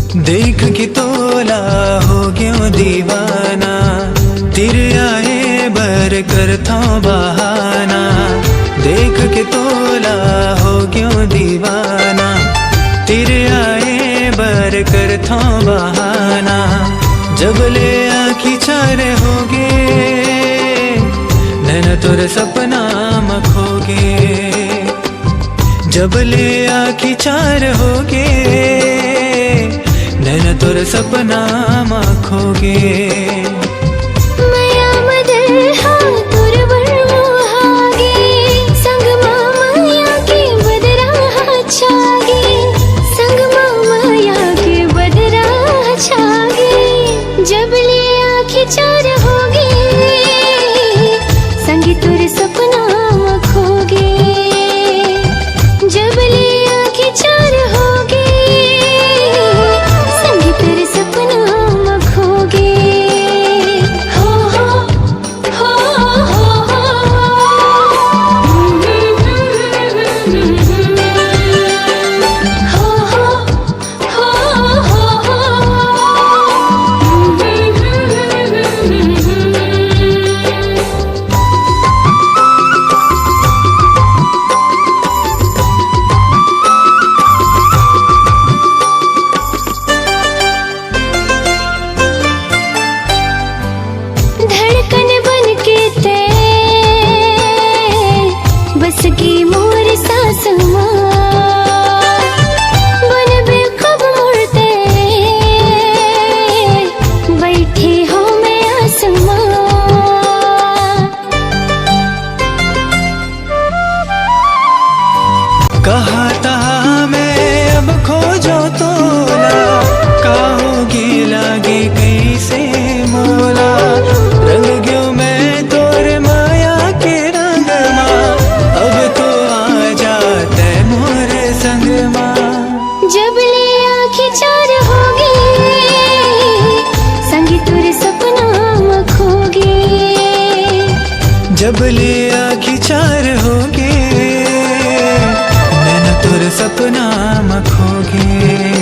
देख के तोला हो गयो दीवाना, तेरे आए बर कर था बहाना। देख के तोला हो गयो दीवाना, तेरे आए बर कर था बहाना। जब ले आँखी चार होगे नैन तोर सपना मखोगे। जब ले आँखी चार होगे नैन तोर सपना मखोगे। जब ले आँखें चार होगे संगी तुर सपना मखोगे। जब ले आँखें चार होगे संगी तुर सपना मखोगे। हो हो हो हो की मोर सास बन बे कब मुड़ते बैठे हो मैं आसमां। कहा था मैं अब खोजो तोला, कहोगी लागे कैसे मोला। रंग गयो मैं तोर माया के रंग माँ, अब तो आ जाते मोर संग माँ। जब ले आँखें चार होगी संगी तुर सपना मखोगे। जब ले आँखी चार होगे नैन तोर सपना मखोगे।